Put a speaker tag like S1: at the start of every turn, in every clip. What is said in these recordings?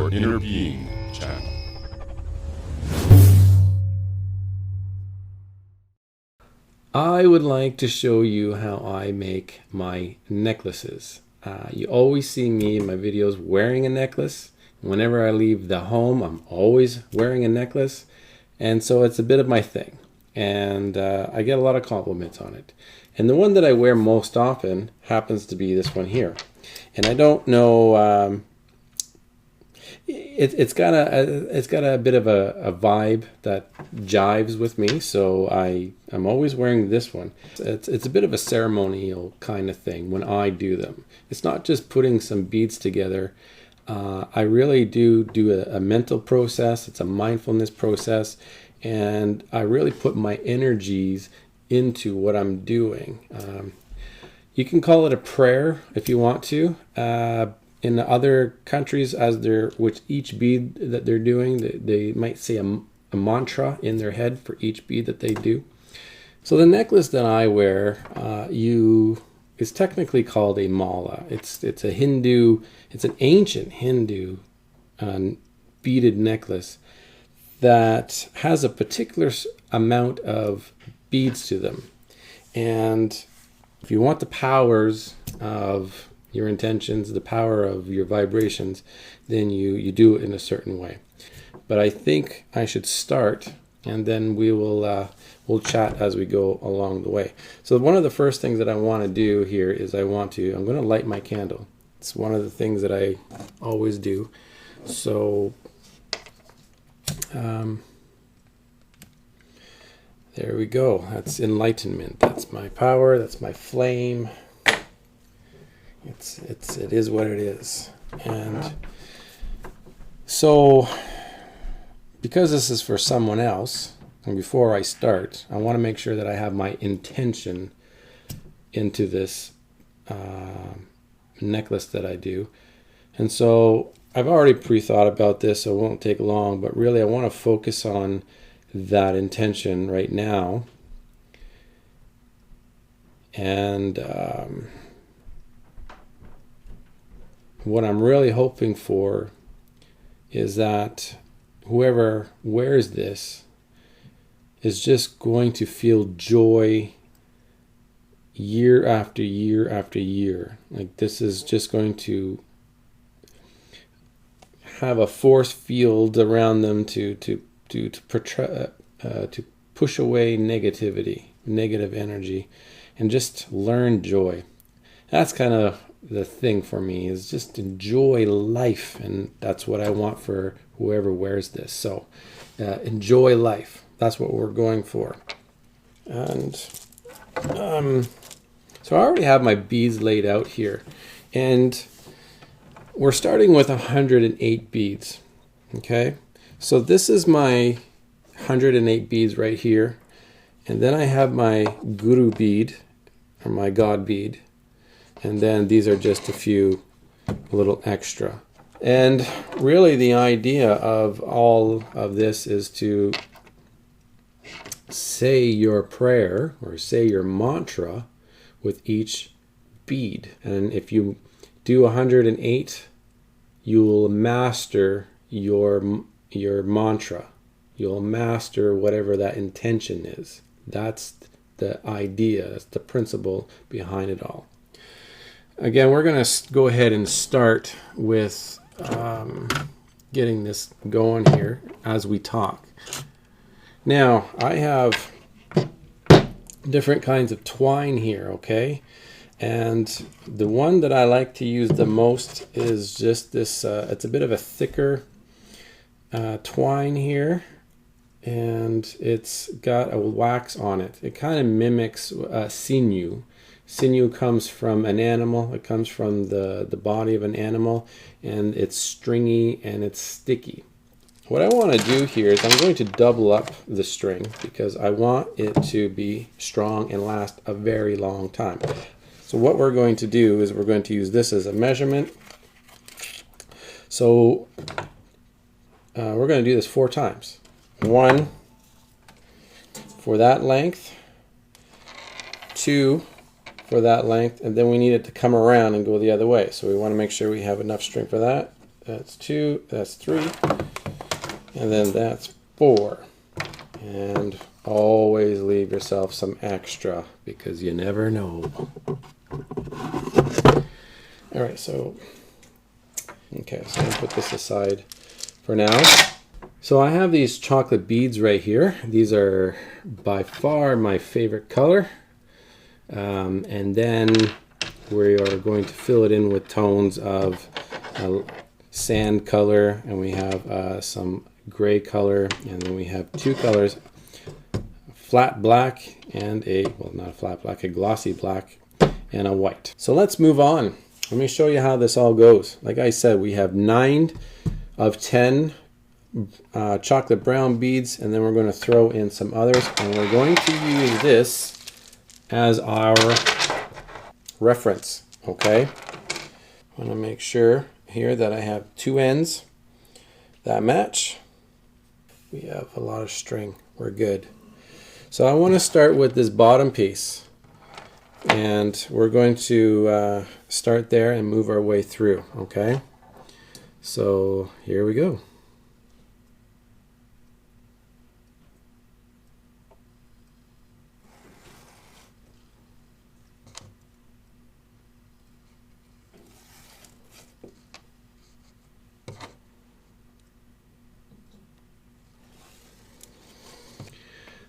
S1: your inner being channel.
S2: I would like to show you how I make my necklaces. You always see me in my videos wearing a necklace. Whenever I leave the home, I'm always wearing a necklace. And so it's a bit of my thing. And I get a lot of compliments on it. And the one that I wear most often happens to be this one here. And I don't know, it's got a bit of a vibe that jives with me, so I'm always wearing this one. It's a bit of a ceremonial kind of thing when I do them. It's not just putting some beads together. I really do a mental process. It's a mindfulness process, and I really put my energies into what I'm doing. You can call it a prayer if you want to. In the other countries, with each bead that they're doing, they might say a mantra in their head for each bead that they do. So the necklace that I wear, is technically called a mala. It's an ancient Hindu beaded necklace that has a particular amount of beads to them. And if you want the powers of your intentions, the power of your vibrations, then you do it in a certain way. But I think I should start, and then we'll chat as we go along the way. So one of the first things that I want to do here is I'm going to light my candle. It's one of the things that I always do. So there we go. That's enlightenment. That's my power. That's my flame. It is what it is. And so because this is for someone else, and before I start, I want to make sure that I have my intention into this necklace that I do. And so I've already pre-thought about this, so it won't take long, but really I want to focus on that intention right now. And what I'm really hoping for is that whoever wears this is just going to feel joy year after year after year. Like this is just going to have a force field around them to push away negativity, negative energy, and just learn joy. That's kind of the thing for me, is just enjoy life, and that's what I want for whoever wears this. So enjoy life. That's what we're going for. And so I already have my beads laid out here, and we're starting with 108 beads. Okay, so this is my 108 beads right here, and then I have my guru bead, or my God bead. And then these are just a few little extra. And really the idea of all of this is to say your prayer or say your mantra with each bead. And if you do 108, you will master your mantra. You'll master whatever that intention is. That's the idea. That's the principle behind it all. Again, we're going to go ahead and start with getting this going here as we talk. Now, I have different kinds of twine here, okay? And the one that I like to use the most is just this, it's a bit of a thicker twine here. And it's got a wax on it. It kind of mimics sinew. Sinew comes from an animal. It comes from the body of an animal, and it's stringy and it's sticky. What I want to do here is I'm going to double up the string because I want it to be strong and last a very long time. So what we're going to do is we're going to use this as a measurement. So we're going to do this 4 times. 1 for that length, 2 for that length, and then we need it to come around and go the other way. So we want to make sure we have enough string for that, that's 2, that's 3, and then that's 4. And always leave yourself some extra because you never know. All right, so okay, so I'm gonna put this aside for now. So I have these chocolate beads right here. These are by far my favorite color. And then we are going to fill it in with tones of sand color, and we have some gray color, and then we have 2 colors, flat black and a, well, not a flat black, a glossy black and a white. So let's move on. Let me show you how this all goes. Like I said, we have 9 of 10 chocolate brown beads, and then we're going to throw in some others, and we're going to use this as our reference. Okay, I want to make sure here that I have 2 ends that match. We have a lot of string, we're good. So I want to start with this bottom piece, and we're going to start there and move our way through. Okay, so here we go.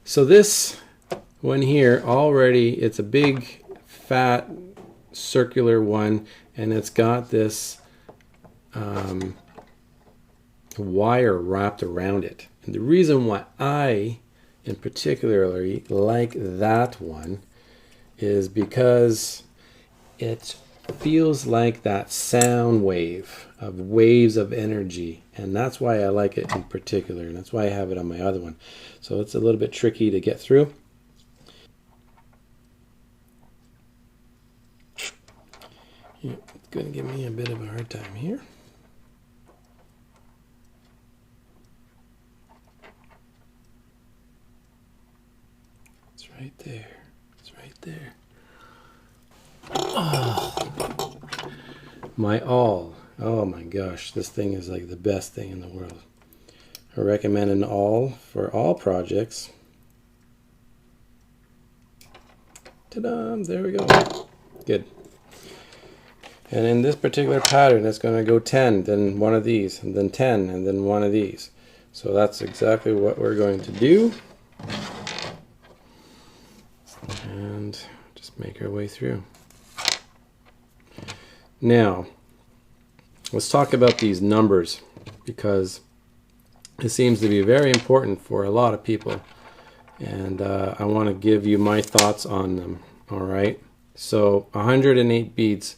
S2: So this one here already, it's a big fat circular one, and it's got this wire wrapped around it. And the reason why I in particularly like that one is because it feels like that sound wave of waves of energy, and that's why I like it in particular, and that's why I have it on my other one. So it's a little bit tricky to get through. Yeah, it's going to give me a bit of a hard time here. It's right there. It's right there. Oh, my awl. Oh my gosh, this thing is like the best thing in the world. I recommend an awl for all projects. Ta-da! There we go. Good. And in this particular pattern, it's going to go 10, then one of these, and then 10, and then one of these. So that's exactly what we're going to do. And just make our way through. Now, let's talk about these numbers, because it seems to be very important for a lot of people. And I want to give you my thoughts on them. All right. So 108 beads.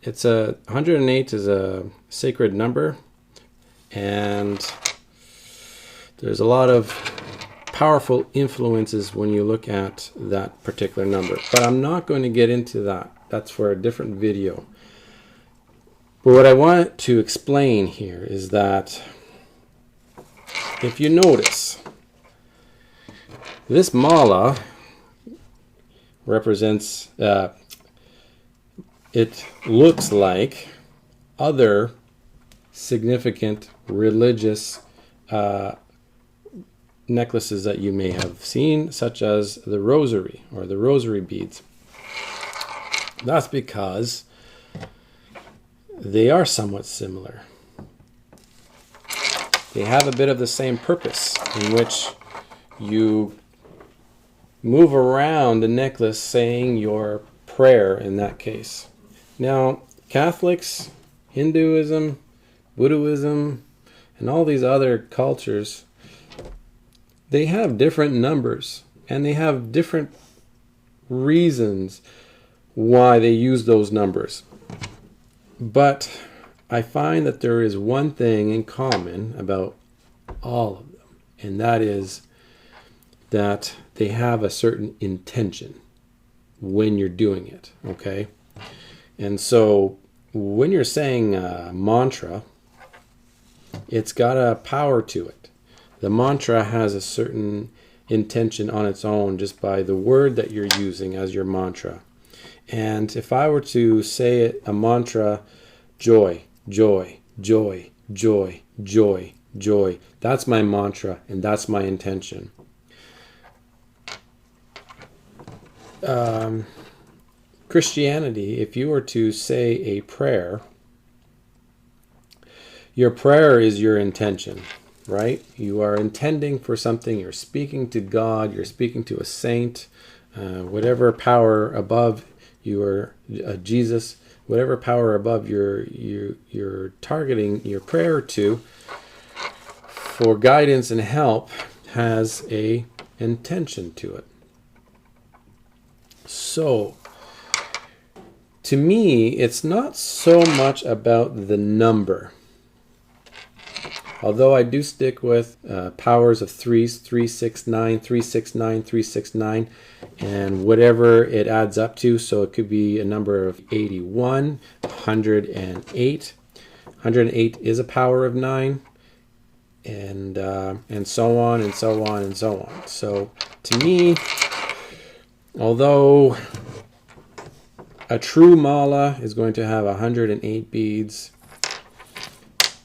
S2: It's a 108 is a sacred number, and there's a lot of powerful influences when you look at that particular number. But I'm not going to get into that. That's for a different video. But what I want to explain here is that if you notice, this mala represents, it looks like other significant religious necklaces that you may have seen, such as the rosary or the rosary beads. That's because they are somewhat similar. They have a bit of the same purpose, in which you move around the necklace saying your prayer in that case. Now, Catholics, Hinduism, Buddhism, and all these other cultures, they have different numbers, and they have different reasons why they use those numbers. But I find that there is one thing in common about all of them, and that is that they have a certain intention when you're doing it, okay? And so when you're saying a mantra, it's got a power to it. The mantra has a certain intention on its own just by the word that you're using as your mantra. And if I were to say it, a mantra, joy, joy, joy, joy, joy, joy, that's my mantra and that's my intention. Christianity, if you were to say a prayer, your prayer is your intention, right? You are intending for something. You're speaking to God. You're speaking to a saint, whatever power above you are, Jesus, whatever power above you're targeting your prayer to for guidance and help has a intention to it. So, to me, it's not so much about the number. Although I do stick with powers of threes, 369, 369, 369, and whatever it adds up to. So it could be a number of 81, 108. 108 is a power of 9, and so on and so on and so on. So to me, although a true mala is going to have 108 beads,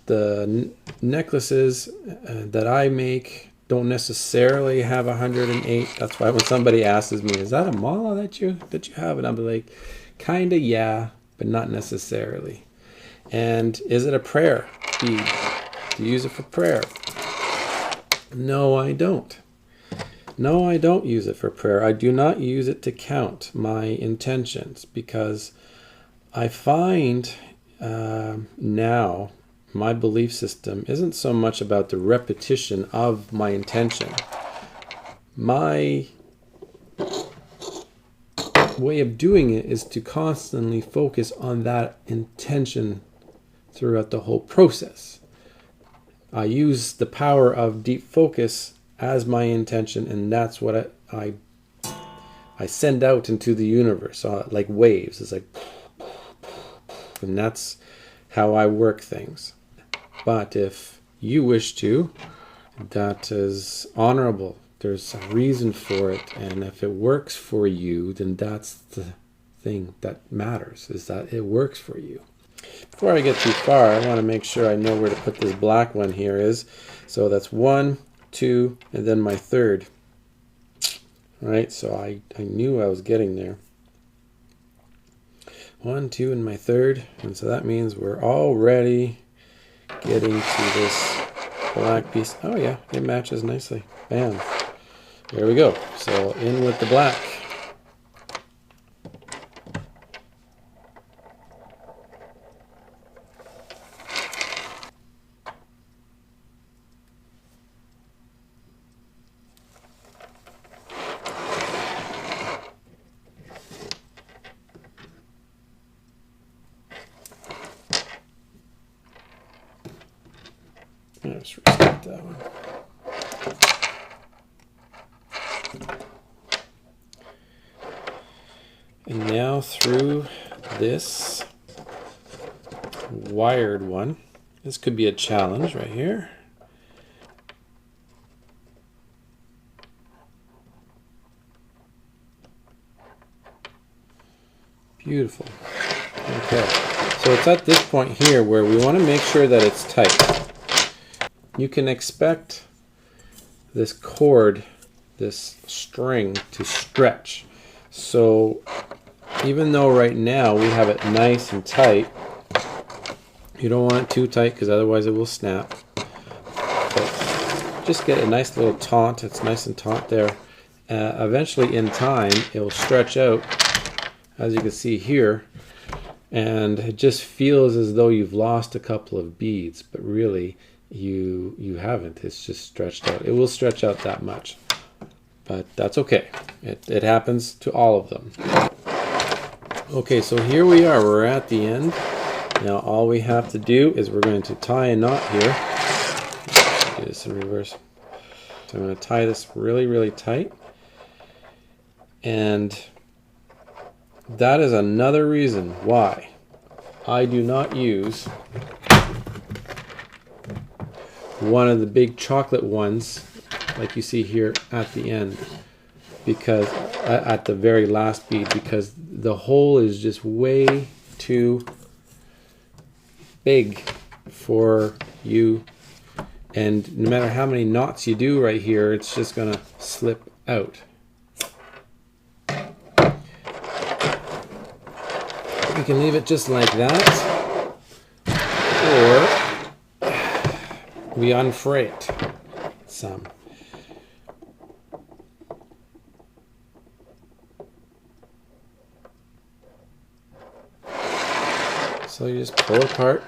S2: the necklaces that I make don't necessarily have 108. That's why when somebody asks me, "Is that a mala that you have?" and I'm like, "Kinda, yeah, but not necessarily." And is it a prayer bead? Do you use it for prayer? No, I don't. No, I don't use it for prayer. I do not use it to count my intentions, because I find now my belief system isn't so much about the repetition of my intention. My way of doing it is to constantly focus on that intention throughout the whole process. I use the power of deep focus as my intention, and that's what I send out into the universe, like waves. It's like, and that's how I work things. But if you wish to, that is honorable. There's a reason for it, and if it works for you, then that's the thing that matters, is that it works for you. Before I get too far, I want to make sure I know where to put this black one here is. So that's 1, 2, and then my third. All right, so I knew I was getting there. 1, 2, and my third. And so that means we're already getting to this black piece. Oh yeah, it matches nicely. Bam. There we go. So in with the black. Let's restart that one. And now through this wired one, this could be a challenge right here. Beautiful. Okay, so it's at this point here where we want to make sure that it's tight. You can expect this cord, this string, to stretch. So even though right now we have it nice and tight, you don't want it too tight because otherwise it will snap. But just get a nice little taut. It's nice and taut there. Eventually in time it will stretch out, as you can see here, and it just feels as though you've lost a couple of beads, but really you haven't. It's just stretched out. It will stretch out that much, but that's okay. It happens to all of them. Okay, so here we are. We're at the end. Now all we have to do is we're going to tie a knot here. Let's do this in reverse. So I'm going to tie this really, really tight. And that is another reason why I do not use one of the big chocolate ones like you see here at the end. because at the very last bead, because the hole is just way too big for you, and no matter how many knots you do right here, it's just gonna slip out. We can leave it just like that, or we unfray it some. So you just pull it apart.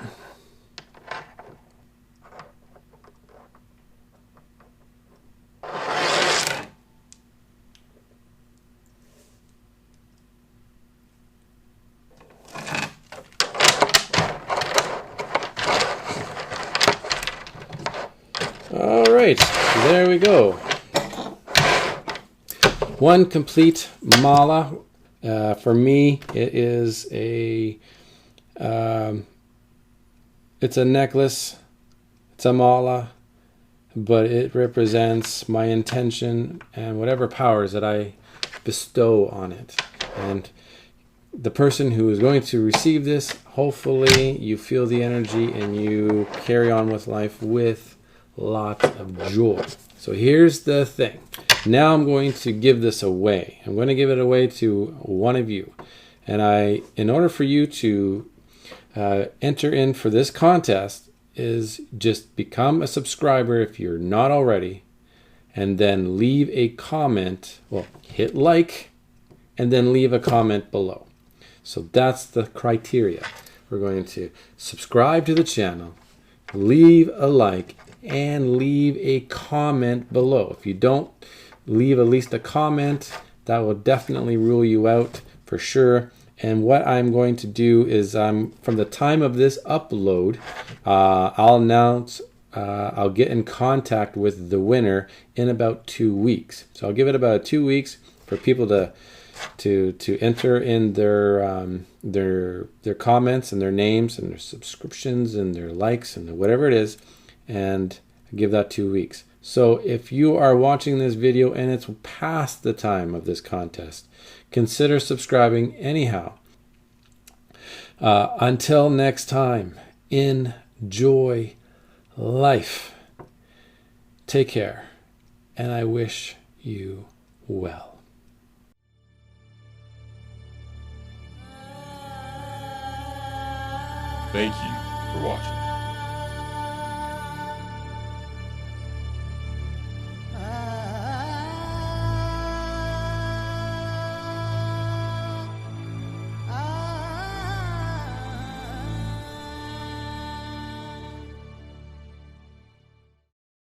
S2: All right, there we go. One complete mala. For me, it is it's a necklace. It's a mala, but it represents my intention and whatever powers that I bestow on it. And the person who is going to receive this, hopefully you feel the energy and you carry on with life with lots of joy. So here's the thing. Now I'm going to give this away. I'm going to give it away to one of you. And in order for you to enter in for this contest, is just become a subscriber if you're not already, and then leave a comment. Well, hit like, and then leave a comment below. So that's the criteria. We're going to subscribe to the channel, leave a like, and leave a comment below. If you don't leave at least a comment, that will definitely rule you out for sure. And what I'm going to do is, from the time of this upload, I'll announce, I'll get in contact with the winner in about 2 weeks. So I'll give it about 2 weeks for people to enter in their comments and their names and their subscriptions and their likes and whatever it is, and give that 2 weeks. So if you are watching this video and it's past the time of this contest, consider subscribing anyhow. Until next time, enjoy life. Take care, and I wish you well.
S1: Thank you for watching.